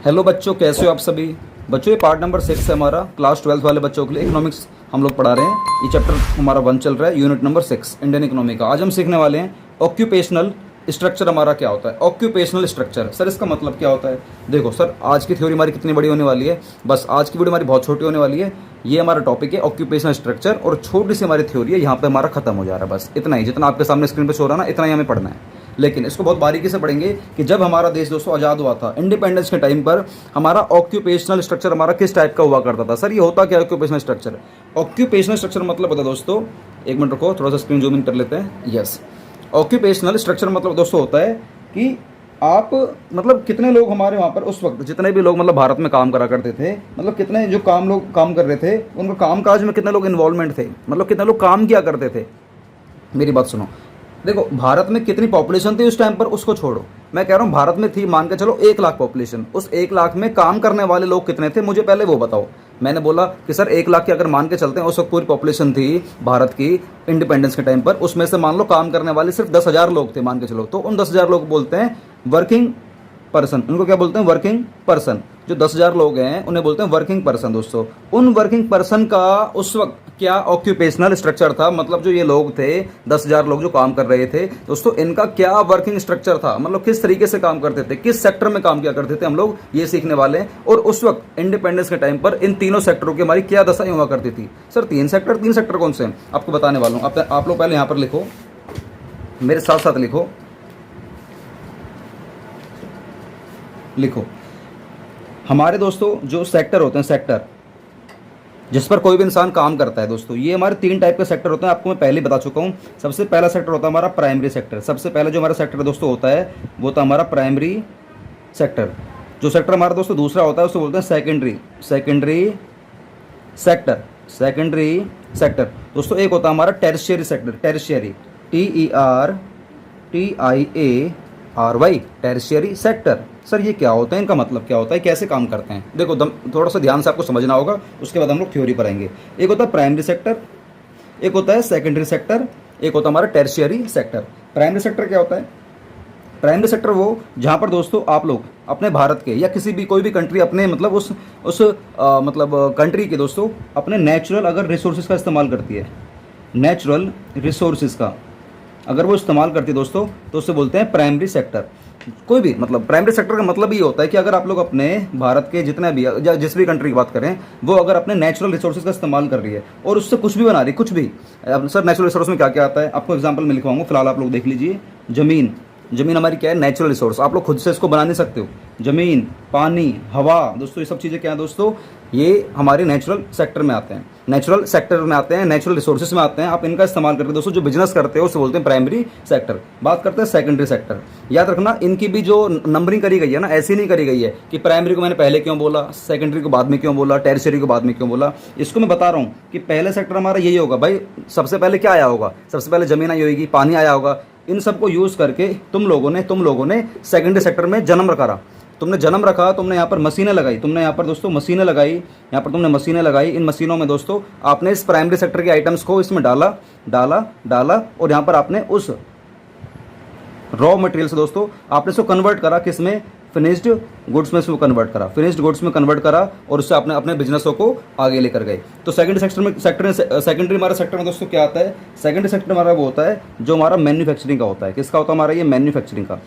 Hello बच्चों, कैसे हो आप सभी। बच्चों ये पार्ट नंबर 6 है हमारा, क्लास 12 वाले बच्चों के लिए इकोनॉमिक्स हम लोग पढ़ा रहे हैं। ये चैप्टर हमारा 1 चल रहा है, यूनिट नंबर 6 इंडियन इकोनॉमी का। आज हम सीखने वाले हैं ऑक्यूपेशनल स्ट्रक्चर हमारा क्या होता है। ऑक्यूपेशनल स्ट्रक्चर सर इसका मतलब क्या होता है। देखो सर, आज की थ्योरी हमारी कितनी बड़ी होने वाली है, बस आज की वीडियो हमारी बहुत छोटी होने वाली है। ये हमारा टॉपिक है ऑक्यूपेशनल स्ट्रक्चर और छोटी सी हमारी थ्योरी है, यहाँ पे हमारा खत्म हो जा रहा है। बस इतना ही, जितना आपके सामने स्क्रीन पे शो रहा है ना, इतना ही हमें पढ़ना है। लेकिन इसको बहुत बारीकी से पढ़ेंगे कि जब हमारा देश दोस्तों आज़ाद हुआ था, इंडिपेंडेंस के टाइम पर हमारा ऑक्यूपेशनल स्ट्रक्चर हमारा किस टाइप का हुआ करता था। सर ये होता क्या ऑक्यूपेशनल स्ट्रक्चर। ऑक्यूपेशनल स्ट्रक्चर मतलब बता दोस्तों, एक मिनट रुको, थोड़ा सा स्क्रीन जूम इन कर लेते हैं। यस, ऑक्यूपेशनल स्ट्रक्चर मतलब दोस्तों होता है कि आप मतलब कितने लोग हमारे वहाँ पर उस वक्त, जितने भी लोग मतलब भारत में काम करा करते थे, मतलब कितने जो लोग काम कर रहे थे, उनका काम काज में कितने लोग इन्वॉल्वमेंट थे, मतलब कितने लोग काम किया करते थे। मेरी बात सुनो, देखो भारत में कितनी पॉपुलेशन थी उस टाइम पर, उसको छोड़ो, मैं कह रहा हूँ भारत में थी मान के चलो 1 लाख पॉपुलेशन। उस 1 लाख में काम करने वाले लोग कितने थे, मुझे पहले वो बताओ। मैंने बोला कि सर 1 लाख की अगर मान के चलते हैं, उस वक्त पूरी पॉपुलेशन थी भारत की इंडिपेंडेंस के टाइम पर, उसमें से मान लो काम करने वाले सिर्फ 10,000 लोग थे मान के चलो, तो उन 10,000 लोग बोलते हैं वर्किंग पर्सन। उनको क्या बोलते हैं, वर्किंग पर्सन। जो 10,000 लोग हैं उन्हें बोलते हैं वर्किंग पर्सन। दोस्तों उन वर्किंग पर्सन का उस वक्त क्या ऑक्यूपेशनल स्ट्रक्चर था, मतलब जो ये लोग थे 10,000 लोग जो काम कर रहे थे दोस्तों, इनका क्या वर्किंग स्ट्रक्चर था, मतलब किस तरीके से काम करते थे, किस सेक्टर में काम किया करते थे, हम लोग ये सीखने वाले हैं। और उस वक्त इंडिपेंडेंस के टाइम पर इन तीनों सेक्टरों की हमारी क्या दशाएं हुआ करती थी। सर 3 सेक्टर कौन से हैं आपको बताने वाला हूँ। आप लोग पहले यहाँ पर लिखो, मेरे साथ साथ लिखो, लिखो हमारे दोस्तों जो सेक्टर होते हैं, सेक्टर जिस पर कोई भी इंसान काम करता है दोस्तों, ये हमारे 3 टाइप के सेक्टर होते हैं। आपको मैं पहले बता चुका हूँ। सबसे पहला सेक्टर होता है हमारा प्राइमरी सेक्टर। सबसे पहले जो हमारा सेक्टर दोस्तों होता है वो था हमारा प्राइमरी सेक्टर। जो सेक्टर हमारा दोस्तों दूसरा होता है उसको बोलते हैं सेकेंडरी सेक्टर दोस्तों। एक होता है हमारा टेरिशियरी सेक्टर, टेरिशियरी TERTIARY, टेरिशियरी सेक्टर। सर ये क्या होता है, इनका मतलब क्या होता है, कैसे काम करते हैं। देखो थोड़ा सा ध्यान से आपको समझना होगा, उसके बाद हम लोग थ्योरी पढ़ेंगे। एक होता है प्राइमरी सेक्टर, एक होता है सेकेंडरी सेक्टर, एक होता है हमारा टेरिशियरी सेक्टर। प्राइमरी सेक्टर क्या होता है, प्राइमरी सेक्टर वो जहाँ पर दोस्तों आप लोग अपने भारत के या किसी भी कोई भी कंट्री अपने मतलब उस मतलब कंट्री के दोस्तों अपने नेचुरल अगर रिसोर्सेज का इस्तेमाल करती है, नेचुरल रिसोर्सेज का अगर वो इस्तेमाल करती है दोस्तों, तो उससे बोलते हैं प्राइमरी सेक्टर। कोई भी मतलब प्राइमरी सेक्टर का मतलब ये होता है कि अगर आप लोग अपने भारत के जितने भी या जिस भी कंट्री की बात करें, वो अगर अपने नेचुरल रिसोर्सेज का इस्तेमाल कर रही है और उससे कुछ भी बना रही है, कुछ भी। अब सर नेचुरल रिसोर्स में क्या क्या आता है, आपको एग्जांपल में लिखवाऊंगा, फिलहाल आप लोग देख लीजिए। जमीन हमारी क्या है, नेचुरल रिसोर्स। आप लोग खुद से इसको बना नहीं सकते हो। जमीन, पानी, हवा दोस्तों, ये सब चीज़ें क्या है दोस्तों, ये हमारे नेचुरल सेक्टर में आते हैं, नेचुरल सेक्टर में आते हैं, नेचुरल रिसोर्सेज में आते हैं। आप इनका इस्तेमाल करके दोस्तों जो बिजनेस करते हो उसे बोलते हैं प्राइमरी सेक्टर। बात करते हैं सेकेंडरी सेक्टर। याद रखना इनकी भी जो नंबरिंग करी गई है ना, ऐसी नहीं करी गई है कि प्राइमरी को मैंने पहले क्यों बोला, सेकेंडरी को बाद में क्यों बोला, टेरिशरी को बाद में क्यों बोला। इसको मैं बता रहा हूँ कि पहले सेक्टर हमारा यही होगा भाई। सबसे पहले क्या आया होगा, सबसे पहले जमीन आई होगी, पानी आया होगा। इन सबको यूज़ करके तुम लोगों ने सेकेंडरी सेक्टर में जन्म रखा। तुमने जन्म रखा, तुमने यहाँ पर मशीनें लगाई, तुमने यहाँ पर दोस्तों मशीनें लगाई, यहाँ पर तुमने मशीनें लगाई। इन मशीनों में दोस्तों आपने इस प्राइमरी सेक्टर के आइटम्स को इसमें डाला और यहाँ पर आपने उस रॉ मटेरियल से दोस्तों आपने इसको कन्वर्ट करा, किसमें, फिनिश्ड गुड्स में इसको कन्वर्ट करा, फिनिश्ड गुड्स में कन्वर्ट करा और उससे आपने अपने बिजनेसों को आगे लेकर गए। तो सेकेंडरी हमारा सेक्टर में दोस्तों क्या आता है, सेकेंडरी सेक्टर हमारा वो होता है जो हमारा मैन्युफैक्चरिंग का होता है। किसका होता है हमारा, ये मैन्युफैक्चरिंग का।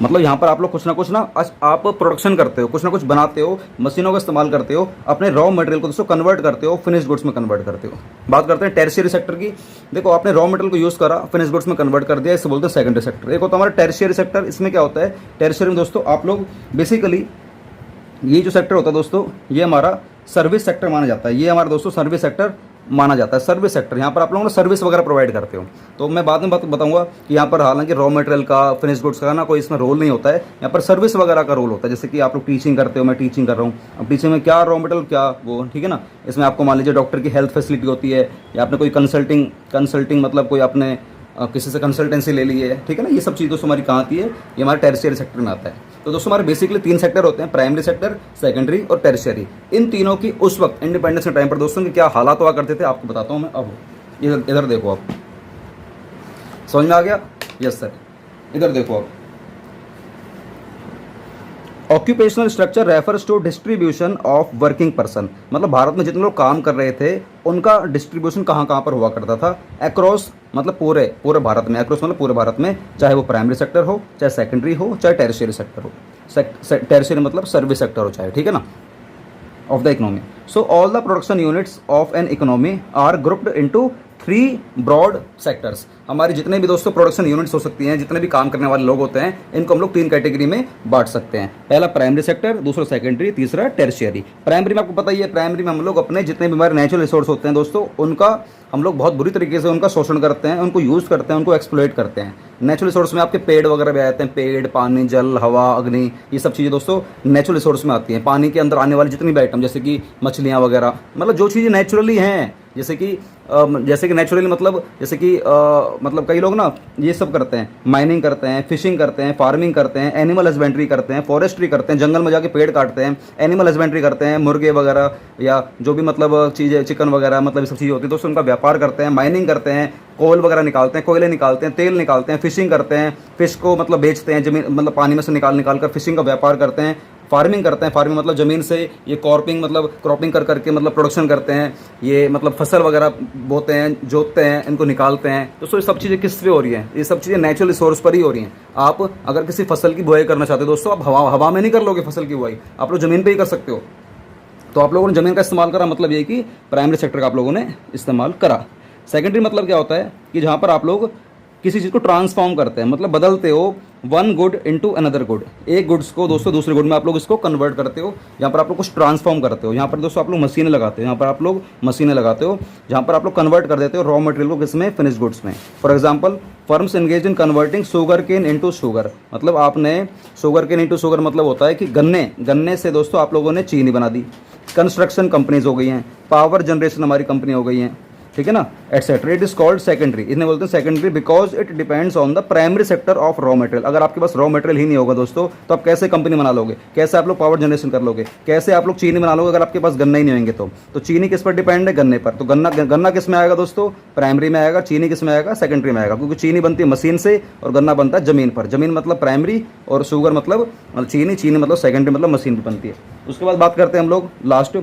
मतलब यहाँ पर आप लोग कुछ ना आप प्रोडक्शन करते हो, कुछ ना कुछ बनाते हो, मशीनों का इस्तेमाल करते हो, अपने रॉ मटेरियल को दोस्तों कन्वर्ट करते हो, फिनिश गुड्स में कन्वर्ट करते हो। बात करते हैं टेरिशियरी सेक्टर की। देखो आपने रॉ मटेरियल को यूज़ करा, फिनिश गुड्स में कन्वर्ट कर दिया, इससे बोलते हैं सेकेंडरी सेक्टर। एक होता है हमारा टेरिशियरी सेक्टर। इसमें क्या होता है, टेरिशियरी में दोस्तों आप लोग बेसिकली ये जो सेक्टर होता है दोस्तों, ये हमारा सर्विस सेक्टर माना जाता है। ये हमारा दोस्तों सर्विस सेक्टर माना जाता है। सर्विस सेक्टर, यहाँ पर आप लोगों ने सर्विस वगैरह प्रोवाइड करते हो। तो मैं बाद में बताऊंगा कि यहाँ पर हालांकि रॉ मटेरियल का, फिनिश गुड्स का ना कोई इसमें रोल नहीं होता है, यहाँ पर सर्विस वगैरह का रोल होता है। जैसे कि आप लोग टीचिंग करते हो, मैं टीचिंग कर रहा हूँ, अब टीचिंग में क्या रॉ मटेरियल क्या वो, ठीक है ना। इसमें आपको मान लीजिए डॉक्टर की हेल्थ फैसिलिटी होती है, या आपने कोई कंसल्टिंग मतलब कोई आपने किसी से कंसल्टेंसी ले ली है, ठीक है ना। ये सब चीज़ दोस्तों हमारी कहाँ आती है, ये हमारे टेरिशियरी सेक्टर में आता है। तो दोस्तों हमारे बेसिकली 3 सेक्टर होते हैं, प्राइमरी सेक्टर, सेकेंडरी और टेरिशियरी। इन तीनों की उस वक्त इंडिपेंडेंस के टाइम पर दोस्तों के क्या हालात हुआ करते थे आपको बताता हूँ मैं। अब इधर देखो, आप समझ में आ गया, यस सर। इधर देखो आप, occupational structure refers to distribution of working person, मतलब भारत में जितने लोग काम कर रहे थे उनका डिस्ट्रीब्यूशन कहाँ कहाँ पर हुआ करता था, अक्रॉस मतलब पूरे पूरे भारत में, अक्रॉस मतलब पूरे भारत में, चाहे वो प्राइमरी सेक्टर हो, चाहे सेकेंडरी हो, चाहे टेरिशियरी सेक्टर हो, टेरिशियरी मतलब सर्विस सेक्टर हो चाहे, ठीक है ना, of the economy. So all the production units of an economy are grouped into 3 broad sectors. हमारी जितने भी दोस्तों प्रोडक्शन यूनिट्स हो सकती हैं, जितने भी काम करने वाले लोग होते हैं, इनको हम लोग 3 कैटेगरी में बांट सकते हैं। पहला प्राइमरी सेक्टर, दूसरा सेकेंडरी, तीसरा टेरिशियरी। प्राइमरी में आपको पता ही है, प्राइमरी में हम लोग अपने जितने भी हमारे नेचुरल रिसोर्स होते हैं दोस्तों, उनका हम लोग बहुत बुरी तरीके से उनका शोषण करते हैं, उनको यूज़ करते हैं, उनको एक्सप्लॉइट करते हैं। नेचुरल रिसोर्स में आपके पेड़ वगैरह भी आते हैं, पेड़, पानी, जल, हवा, अग्नि, ये सब चीज़ें दोस्तों नेचुरल रिसोर्स में आती हैं। पानी के अंदर आने वाली जितनी भी आइटम, जैसे कि मछलियाँ वगैरह, मतलब जो चीज़ें नेचुरली हैं, जैसे कि नेचुरली मतलब जैसे कि मतलब कई लोग ना ये सब करते हैं, माइनिंग करते हैं, फिशिंग करते हैं, फार्मिंग करते हैं, एनिमल हस्बेंड्री करते हैं, फॉरेस्ट्री करते हैं, जंगल में जाके पेड़ काटते हैं, एनिमल हस्बेंड्री करते हैं, मुर्गे वगैरह या जो भी मतलब चीज़ें, चिकन वगैरह, मतलब ये सब चीज़ें होती है दोस्तों, उनका व्यापार करते हैं, माइनिंग करते हैं, कोल वगैरह निकालते हैं, कोयले निकालते हैं, तेल निकालते हैं, फिशिंग करते हैं, फिश को मतलब बेचते हैं, जमीन मतलब पानी में से निकाल कर फिशिंग का व्यापार करते हैं, फार्मिंग करते हैं, फार्मिंग मतलब ज़मीन से ये कॉर्पिंग मतलब क्रॉपिंग कर करके मतलब प्रोडक्शन करते हैं, ये मतलब फसल वगैरह बोते हैं, जोतते हैं, इनको निकालते हैं। दोस्तों ये सब चीज़ें किस पे हो रही हैं? ये सब चीज़ें नेचुरल रिसोर्स पर ही हो रही हैं। आप अगर किसी फसल की बुआई करना चाहते हो दोस्तों, आप हवा में नहीं कर लोगे फसल की बुआई, आप लोग ज़मीन पर ही कर सकते हो। तो आप लोगों ने ज़मीन का इस्तेमाल करा, मतलब ये कि प्राइमरी सेक्टर का आप लोगों ने इस्तेमाल करा। सेकेंडरी मतलब क्या होता है कि जहाँ पर आप लोग किसी चीज़ को ट्रांसफॉर्म करते हैं, मतलब बदलते हो, one good into another good, एक गुड्स को दोस्तों दूसरे गुड में आप लोग इसको कन्वर्ट करते हो। यहाँ पर आप लोग कुछ ट्रांसफॉर्म करते हो, यहाँ पर दोस्तों आप लोग मशीनें लगाते हो, यहाँ पर आप लोग मशीनें लगाते हो, जहाँ पर आप लोग कन्वर्ट कर देते हो रॉ मटेरियल को किसमें, फिनिश गुड्स में। For example, firms engage in converting sugar cane into sugar, मतलब आपने शुगर केन इनटू शुगर मतलब होता है कि गन्ने से दोस्तों आप लोगों ने चीनी बना दी। कंस्ट्रक्शन कंपनीज हो गई हैं, पावर जनरेशन हमारी कंपनी हो गई हैं, ठीक है ना, etcetera. It is called secondary, इन्हें बोलते हैं secondary because it depends on the primary sector of raw material. अगर आपके पास रॉ मटेरियल ही नहीं होगा दोस्तों, तो आप कैसे कंपनी बना लोगे, कैसे आप लोग पावर जनरेशन कर लोगे, कैसे आप लोग चीनी बना लोगे अगर आपके पास गन्ना ही नहीं होंगे तो चीनी किस पर डिपेंड है, गन्ने पर। तो गन्ना किस में आएगा दोस्तों, प्राइमरी में आएगा, चीनी किस में आएगा, सेकेंडरी में आएगा, क्योंकि चीनी बनती है मशीन से और गन्ना बनता है जमीन पर। जमीन मतलब प्राइमरी और शुगर मतलब चीनी मतलब सेकेंडरी मतलब मशीन पर बनती है। उसके बाद बात करते हैं हम लोग लास्ट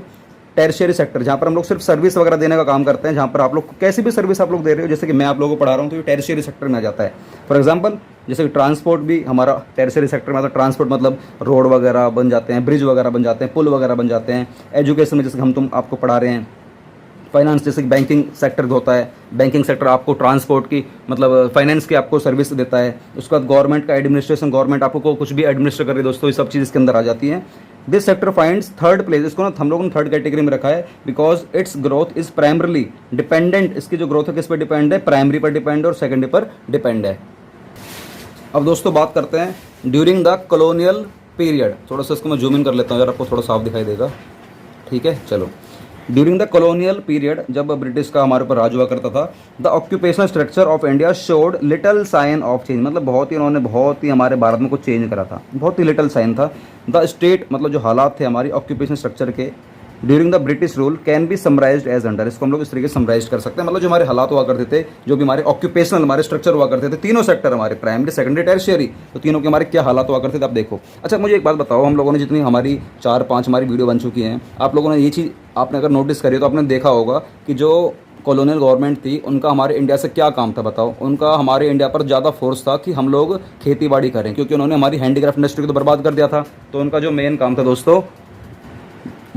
टेरिशियरी सेक्टर, जहाँ पर हम लोग सिर्फ सर्विस वगैरह देने का काम करते हैं, जहाँ पर आप लोग कैसी भी सर्विस आप लोग दे रहे हो, जैसे कि मैं आप लोगों को पढ़ा रहा हूँ तो ये टेरिशियरी सेक्टर में आ जाता है। फॉर एग्जांपल, जैसे कि ट्रांसपोर्ट भी हमारा टेरिशियरी सेक्टर में आता है। ट्रांसपोर्ट मतलब रोड वगैरह बन जाते हैं, ब्रिज वगैरह बन जाते हैं, पुल वगैरह बन जाते हैं। एजुकेशन में जैसे हम तुम आपको पढ़ा रहे हैं, फाइनेंस जैसे कि बैंकिंग सेक्टर होता है, बैंकिंग सेक्टर आपको ट्रांसपोर्ट की मतलब फाइनेंस की आपको सर्विस देता है। उसके बाद गवर्नमेंट का एडमिनिस्ट्रेशन, गवर्नमेंट आपको कुछ भी एडमिनिस्टर कर रही है दोस्तों, ये सब चीज़ इसके अंदर आ जाती हैं। This sector finds third place, इसको ना हम लोगों ने थर्ड कैटेगरी में रखा है because it's growth is primarily dependent, इसकी जो ग्रोथ है किस पर डिपेंड है, प्राइमरी पर डिपेंड है और सेकेंडरी पर डिपेंड है। अब दोस्तों बात करते हैं ड्यूरिंग द कॉलोनियल पीरियड, थोड़ा सा इसको मैं जूम इन कर लेता हूँ अगर आपको थोड़ा साफ दिखाई देगा, ठीक है। चलो, ड्यूरिंग द कॉलोनियल पीरियड, जब ब्रिटिश का हमारे ऊपर राज हुआ करता था, the occupational structure of India showed little sign of change, मतलब उन्होंने बहुत ही हमारे भारत में कुछ चेंज करा था, बहुत ही लिटल साइन था। द स्टेट मतलब जो हालात थे हमारी ऑक्यूपेशनल स्ट्रक्चर के during the British rule can be summarised as under, इसको हम लोग इस तरीके से समराइज कर सकते हैं। मतलब जो हमारे हालात हुआ करते थे, जो भी हमारे ऑक्यूपेशनल हमारे स्ट्रक्चर हुआ करते थे, तीनों सेक्टर हमारे प्राइमरी, सेकेंडरी, टेरिशियरी, तो तीनों के हमारे क्या हालात हुआ करते थे आप देखो। अच्छा, मुझे एक बात बताओ, हम लोगों ने जितनी हमारी 4-5 हमारी वीडियो बन चुकी हैं, आप लोगों ने ये चीज़ आपने अगर नोटिस करी तो आपने देखा होगा कि जो कॉलोनियल गवर्नमेंट थी उनका हमारे इंडिया से क्या काम था बताओ। उनका हमारे इंडिया पर ज़्यादा फोर्स था कि हम लोग खेती बाड़ी करें, क्योंकि उन्होंने हमारी हैंडीक्राफ्ट इंडस्ट्री को तो बर्बाद कर दिया था। तो उनका जो मेन काम था दोस्तों,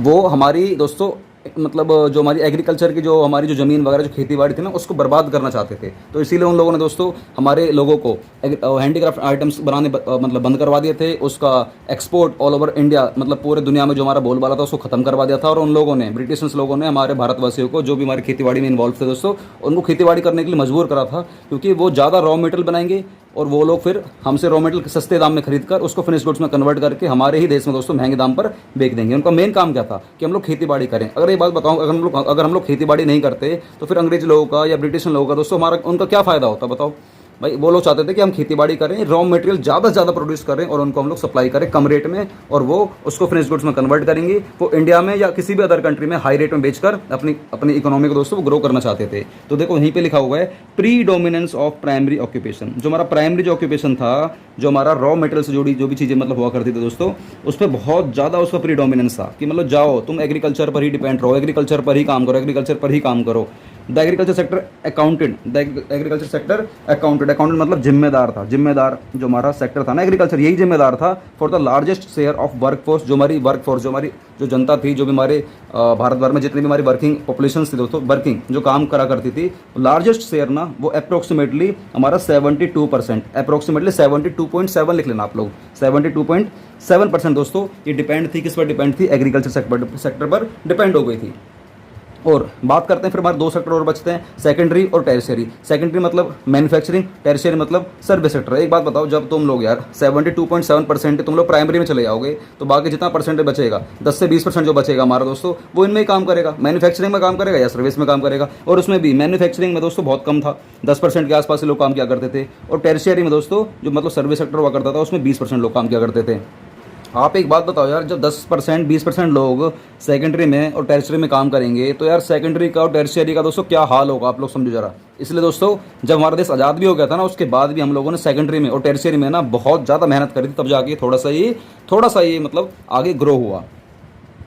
वो हमारी दोस्तों मतलब जो हमारी एग्रीकल्चर की जो हमारी जो ज़मीन वगैरह जो खेती बाड़ी थी ना, उसको बर्बाद करना चाहते थे। तो इसीलिए उन लोगों ने दोस्तों हमारे लोगों को हैंडीक्राफ्ट आइटम्स बनाने मतलब बंद करवा दिए थे। उसका एक्सपोर्ट ऑल ओवर इंडिया मतलब पूरे दुनिया में जो हमारा बोलबाला था उसको ख़त्म करवा दिया था। और उन लोगों ने, ब्रिटिश लोगों ने हमारे भारतवासियों को, जो भी हमारी खेती बाड़ी में इन्वॉल्व थे दोस्तों, उनको खेती बाड़ी करने के लिए मजबूर करा था, क्योंकि वो ज़्यादा रॉ मटेरियल बनाएंगे और वो लोग फिर हमसे रॉ मटेरियल सस्ते दाम में खरीद कर उसको फिनिश गुड्स में कन्वर्ट करके हमारे ही देश में दोस्तों महंगे दाम पर बेच देंगे। उनका मेन काम क्या था कि हम लोग खेती बाड़ी करें। अगर ये बात बताऊं, अगर हम लोग खेती बाड़ी नहीं करते तो फिर अंग्रेज लोगों का या ब्रिटिश लोगों का दोस्तों हमारा उनका क्या फ़ायदा होता बताओ। भाई वो लोग चाहते थे कि हम खेती बाड़ी करें, रॉ मटेरियल ज़्यादा से ज़्यादा प्रोड्यूस करें और उनको हम लोग सप्लाई करें कम रेट में, और वो उसको फिनिश गुड्स में कन्वर्ट करेंगे, वो इंडिया में या किसी भी अदर कंट्री में हाई रेट में बेचकर अपनी अपनी इकोनॉमी को दोस्तों वो ग्रो करना चाहते थे। तो देखो यहीं पे लिखा हुआ है pre dominance of primary occupation. जो हमारा प्राइमरी जो ऑक्यूपेशन था, जो हमारा रॉ मटेरियल से जुड़ी जो भी चीज़ें मतलब हुआ करती थी दोस्तों, उस पर बहुत ज़्यादा उसका प्री डोमिनेंस था कि मतलब जाओ तुम एग्रीकल्चर पर ही डिपेंड रहो, एग्रीकल्चर पर ही काम करो, एग्रीकल्चर पर ही काम करो। The agriculture sector accounted, the agriculture sector accounted, accounted मतलब जिम्मेदार था, जिम्मेदार जो हमारा सेक्टर था ना एग्रीकल्चर, यही जिम्मेदार था for the largest share of workforce. जो हमारी वर्कफोर्स, जो हमारी जो जनता थी, जो भी हमारे भारत भर में जितनी भी हमारी वर्किंग पॉपुलेशन थी दोस्तों, वर्किंग जो काम करा करती थी, लार्जेस्ट शेयर ना वो अप्रोक्सीमेटली हमारा 72%, अप्रोक्सीमेटली 72.7 लिख लेना आप लोग, 72.7% दोस्तों ये डिपेंड थी, किस पर डिपेंड थी, एग्रीकल्चर सेक्टर पर डिपेंड हो गई थी। और बात करते हैं फिर हमारे 2 सेक्टर और बचते हैं, सेकेंडरी और टेरिशरी। सेकेंडरी मतलब मैन्युफैक्चरिंग, टेरिशरी मतलब सर्विस सेक्टर। एक बात बताओ, जब तुम लोग यार 72.7% तुम लोग प्राइमरी में चले जाओगे तो बाकी जितना परसेंटेज बचेगा 10 से 20% जो बचेगा हमारा दोस्तों, वो इनमें ही काम करेगा, मैन्युफैक्चरिंग में काम करेगा या सर्विस में काम करेगा। और उसमें भी मैन्युफैक्चरिंग में दोस्तों बहुत कम था, 10% के आसपास लोग काम किया करते थे। और टेरिशरी में दोस्तों जो मतलब सर्विस सेक्टर हुआ करता था उसमें 20% लोग काम किया करते थे। आप एक बात बताओ यार, जब 10% 20% लोग सेकेंडरी में और टेरिशरी में काम करेंगे तो यार सेकेंडरी का और टेरिशरी का दोस्तों क्या हाल होगा, आप लोग समझो जरा। इसलिए दोस्तों जब हमारा देश आज़ाद भी हो गया था ना, उसके बाद भी हम लोगों ने सेकेंडरी में और टेरिशरी में ना बहुत ज़्यादा मेहनत करी थी, तब जाके थोड़ा सा ये मतलब आगे ग्रो हुआ।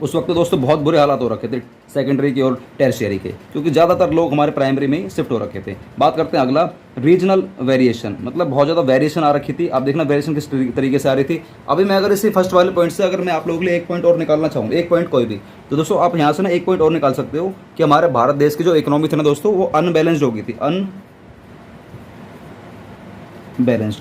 उस वक्त दोस्तों बहुत बुरे हालात हो रखे थे सेकेंडरी के और टेरिशरी के, क्योंकि ज़्यादातर लोग हमारे प्राइमरी में ही शिफ्ट हो रखे थे। बात करते हैं अगला, रीजनल वेरिएशन, मतलब बहुत ज़्यादा वेरिएशन आ रखी थी। आप देखना वेरिएशन किस तरीके से आ रही थी। अभी मैं अगर इसी फर्स्ट वाले पॉइंट से अगर मैं आप लोगों के लिए एक पॉइंट और निकालना चाहूँ, एक पॉइंट कोई भी, तो दोस्तों आप यहाँ से ना एक पॉइंट और निकाल सकते हो कि हमारे भारत देश की जो इकोनॉमी थी ना दोस्तों, वो अनबैलेंस्ड हो गई थी।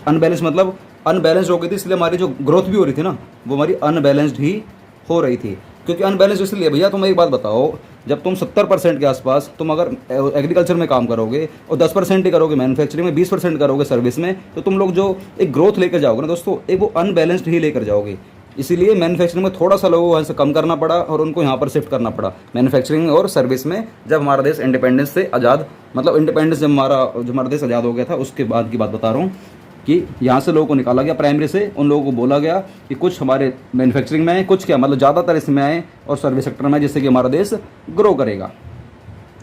अनबैलेंस्ड मतलब अनबैलेंस्ड हो गई थी, इसलिए हमारी जो ग्रोथ भी हो रही थी ना वो हमारी अनबैलेंस्ड ही हो रही थी। क्योंकि अनबैलेंस इसलिए भैया, तुम एक बात बताओ, जब तुम 70% के आसपास तुम अगर एग्रीकल्चर में काम करोगे और 10% ही करोगे मैन्युफैक्चरिंग में, 20% करोगे सर्विस में, तो तुम लोग जो एक ग्रोथ लेकर जाओगे ना दोस्तों, एक वो अनबैलेंस्ड ही लेकर जाओगे। इसीलिए मैन्युफैक्चरिंग में थोड़ा सा लोगों को वहाँ से कम करना पड़ा और उनको यहाँ पर शिफ्ट करना पड़ा मैन्युफैक्चरिंग और सर्विस में। जब हमारा देश इंडिपेंडेंस से आज़ाद, मतलब इंडिपेंडेंस जब हमारा देश आज़ाद हो गया था, उसके बाद की बात बता रहा हूँ कि यहाँ से लोगों को निकाला गया प्राइमरी से, उन लोगों को बोला गया कि कुछ हमारे मैन्युफैक्चरिंग में आए, कुछ क्या मतलब ज़्यादातर इसमें आए और सर्विस सेक्टर में, जिससे कि हमारा देश ग्रो करेगा।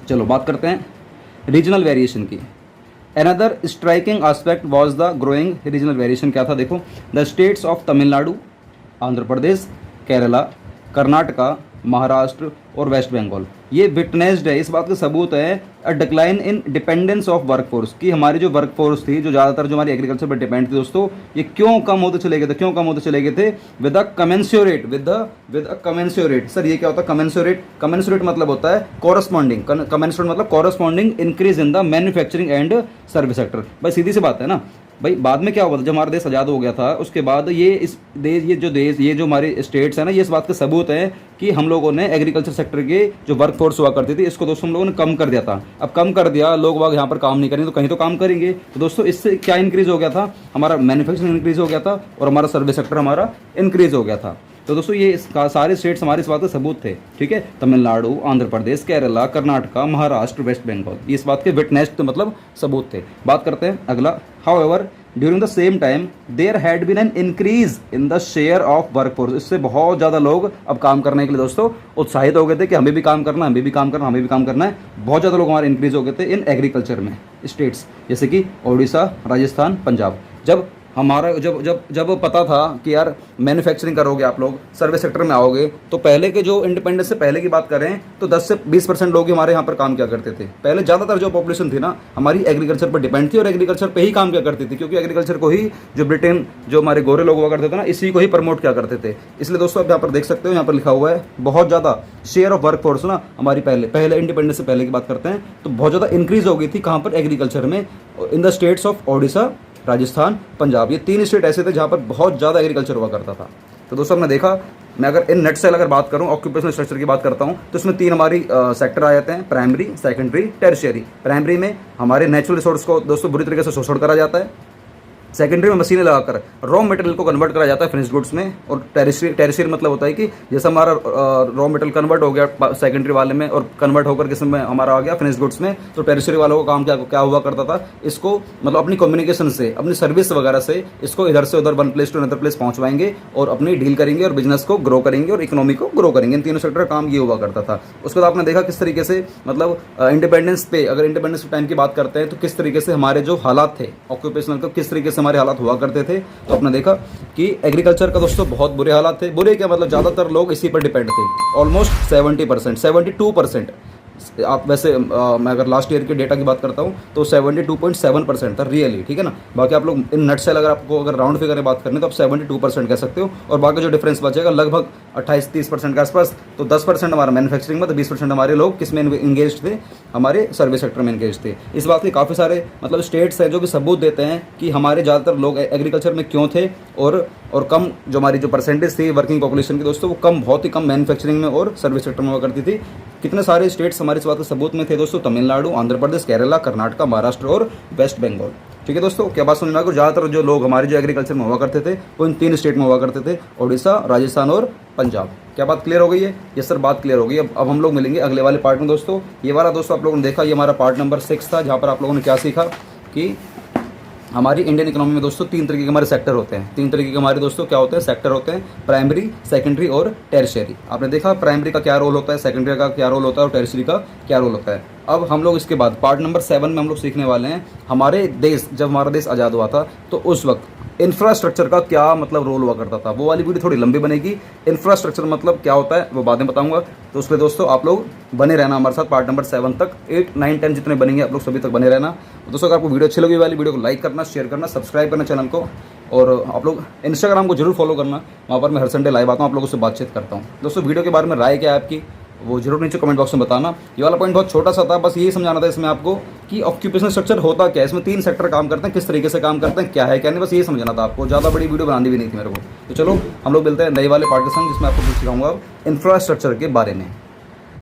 चलो बात करते हैं रीजनल वेरिएशन की। Another striking aspect was the growing regional variation. क्या था देखो, the states of Tamil Nadu, Andhra Pradesh, Kerala, Karnataka, Maharashtra और वेस्ट बंगाल, ये विटनेस्ड है, इस बात का सबूत है, a decline in dependence of workforce, की हमारी जो वर्कफोर्स थी, जो ज़्यादातर जो हमारी एग्रीकल्चर पर डिपेंड थी दोस्तों, ये क्यों कम होते चले गए थे, क्यों कम होते चले गए थे, विद अ कमेंसुरेट। सर ये क्या होता है कमेंसुरेट? कमेंसुरेट मतलब होता है कॉरस्पॉन्डिंग, कमेंसुरेट मतलब corresponding increase in the manufacturing and service sector. भाई सीधी सी बात है ना भाई, बाद में क्या हुआ था, जब हमारा देश आज़ाद हो गया था उसके बाद ये जो हमारे स्टेट्स है ना, ये इस बात का सबूत है कि हम लोगों ने एग्रीकल्चर सेक्टर के जो वर्कफोर्स हुआ करती थी, इसको दोस्तों हम लोगों ने कम कर दिया था। अब कम कर दिया, लोग बाग यहाँ पर काम नहीं करेंगे तो कहीं तो काम करेंगे, तो दोस्तों इससे क्या इंक्रीज हो गया था, हमारा मैन्युफैक्चरिंग इंक्रीज हो गया था और हमारा सर्विस सेक्टर हमारा इंक्रीज हो गया था। तो दोस्तों ये सारे स्टेट्स हमारे इस बात के सबूत थे, ठीक है। तमिलनाडु, आंध्र प्रदेश, केरला, कर्नाटका, महाराष्ट्र, वेस्ट बंगाल, ये इस बात के विटनेस मतलब सबूत थे। बात करते हैं अगला, however during the same time there had been an increase in the share of workforce. इससे बहुत ज़्यादा लोग अब काम करने के लिए दोस्तों उत्साहित हो गए थे कि हमें भी काम करना है, हमें भी काम करना, हमें भी काम करना है। बहुत ज़्यादा लोग हमारे इंक्रीज हो गए थे इन एग्रीकल्चर में स्टेट्स, जैसे कि ओडिशा, राजस्थान, पंजाब। जब हमारा जब पता था कि यार मैन्युफैक्चरिंग करोगे आप लोग, सर्विस सेक्टर में आओगे, तो पहले के जो इंडिपेंडेंस से पहले की बात करें तो 10 से 20% लोग ही हमारे यहाँ पर काम किया करते थे। पहले ज़्यादातर जो पॉपुलेशन थी ना हमारी एग्रीकल्चर पर डिपेंड थी और एग्रीकल्चर पे ही काम किया करती थी, क्योंकि एग्रीकल्चर को ही जो ब्रिटेन, जो हमारे गोरे लोग हुआ करते थे ना, इसी को ही प्रमोट किया करते थे। इसलिए दोस्तों आप यहाँ पर देख सकते हो, यहाँ पर लिखा हुआ है बहुत ज़्यादा शेयर ऑफ वर्क फोर्स ना हमारी पहले इंडिपेंडेंस से पहले की बात करते हैं तो बहुत ज़्यादा इंक्रीज हो गई थी। कहाँ पर? एग्रीकल्चर में, in the states of Odisha, Rajasthan, Punjab. ये 3 स्टेट ऐसे थे जहाँ पर बहुत ज़्यादा एग्रीकल्चर हुआ करता था। तो दोस्तों हमने देखा, मैं अगर इन नटसेल अगर बात करूँ, ऑक्यूपेशनल स्ट्रक्चर की बात करता हूँ, तो इसमें 3 हमारी सेक्टर आ जाते हैं, प्राइमरी, सेकेंडरी, टेरिशरी। प्राइमरी में हमारे नेचुरल रिसोर्स को दोस्तों बुरी तरीके से शोषण करा जाता है, सेकेंडरी में मशीनें लगाकर रॉ मटेरियल को कन्वर्ट करा जाता है फिनिश गुड्स में। और टेरिशरी मतलब होता है कि जैसे हमारा रॉ मटेरियल कन्वर्ट हो गया सेकेंडरी वाले में और कन्वर्ट होकर किस में हमारा आ गया फिनिश गुड्स में, तो टेरिशरी वालों का काम क्या हुआ करता था, इसको मतलब अपनी कम्युनिकेशन से, अपनी सर्विस वगैरह से इसको इधर से उधर one place to another place पहुंचवाएंगे और अपनी डील करेंगे और बिजनेस को ग्रो करेंगे और इकोनॉमी को ग्रो करेंगे। इन तीनों सेक्टर का काम ये हुआ करता था। उसके बाद आपने देखा किस तरीके से मतलब इंडिपेंडेंस पे, अगर इंडिपेंडेंस टाइम की बात करते हैं तो किस तरीके से हमारे जो हालात थे ऑक्यूपेशनल का, किस तरीके से हमारे हालात हुआ करते थे। तो आपने देखा कि एग्रीकल्चर का दोस्तों बहुत बुरे हालात थे। बुरे क्या मतलब ज़्यादातर लोग इसी पर डिपेंड थे, ऑलमोस्ट 70%, 72%। आप वैसे मैं अगर लास्ट ईयर के डेटा की बात करता हूँ तो 72.7% था रियली, ठीक है ना। बाकी आप लोग इन नट से अगर आपको अगर राउंड फिगर में बात करनी तो आप 72% कह सकते हो। और बाकी जो डिफरेंस बचेगा लगभग 28-30% के आसपास, तो 10% हमारा मैन्युफैक्चरिंग में, तो 20% हमारे लोग किस में इंगेज थे, हमारे सर्विस सेक्टर में इंगेज थे। इस बात के काफ़ी सारे मतलब स्टेट्स हैं जो कि सबूत देते हैं कि हमारे ज़्यादातर लोग एग्रीकल्चर में क्यों थे और कम जो हमारी जो परसेंटेज थी वर्किंग पॉपुलेशन की दोस्तों, वो कम, बहुत ही कम मैन्युफैक्चरिंग में और सर्विस सेक्टर में हुआ करती थी। कितने सारे स्टेट्स हमारे इस बात के सबूत में थे दोस्तों, तमिलनाडु, आंध्र प्रदेश, केरला, कर्नाटक, महाराष्ट्र और वेस्ट बंगाल। ठीक है दोस्तों, क्या बात समझ में आ गई। ज़्यादातर जो लोग हमारे जो एग्रीकल्चर में हुआ करते थे वो इन 3 स्टेट में हुआ करते थे, उड़ीसा, राजस्थान और पंजाब। क्या बात क्लियर हो गई है? ये सर बात क्लियर हो गई। अब हम लोग मिलेंगे अगले वाले पार्ट में दोस्तों। ये वाला दोस्तों आप लोगों ने देखा, ये हमारा पार्ट नंबर 6 था, जहाँ पर आप लोगों ने क्या सीखा कि हमारी इंडियन इकोनॉमी में दोस्तों 3 तरीके के हमारे सेक्टर होते हैं। 3 तरीके के हमारे दोस्तों क्या होते हैं, सेक्टर होते हैं, प्राइमरी, सेकेंडरी और टेरिशरी। आपने देखा प्राइमरी का क्या रोल होता है, सेकेंडरी का क्या रोल होता है और टेरिशरी का क्या रोल होता है। अब हम लोग इसके बाद पार्ट नंबर 7 में हम लोग सीखने वाले हैं हमारे देश, जब हमारा देश आज़ाद हुआ था तो उस वक्त इंफ्रास्ट्रक्चर का क्या मतलब रोल हुआ करता था। वो वाली वीडियो थोड़ी लंबी बनेगी। इंफ्रास्ट्रक्चर मतलब क्या होता है वो बाद में बताऊंगा। तो उसके दोस्तों आप लोग बने रहना हमारे साथ पार्ट नंबर 7 तक, 8, 9, 10 जितने बनेंगे आप लोग सभी तक बने रहना। दोस्तों अगर आपको वीडियो अच्छी लगी वाली वीडियो को लाइक करना, शेयर करना, सब्सक्राइब करना चैनल को, और आप लोग इंस्टाग्राम को जरूर फॉलो करना, वहाँ पर मैं हर संडे लाइव आता हूँ, आप लोगों से बातचीत करता हूँ। दोस्तों वीडियो के बारे में राय क्या है आपकी वो जरूर नीचे कमेंट बॉक्स में बताना। ये वाला पॉइंट बहुत छोटा सा था, बस यही समझाना था इसमें आपको कि ऑक्यूपेशनल स्ट्रक्चर होता क्या है, इसमें 3 सेक्टर काम करते हैं, किस तरीके से काम करते हैं, क्या है क्या नहीं, बस यही समझना था आपको। ज़्यादा बड़ी वीडियो बनानी भी नहीं थी मेरे को। तो चलो हम लोग मिलते हैं नए वाले पार्ट के संग, जिसमें आपको कुछ सिखाऊंगा इंफ्रास्ट्रक्चर के बारे में।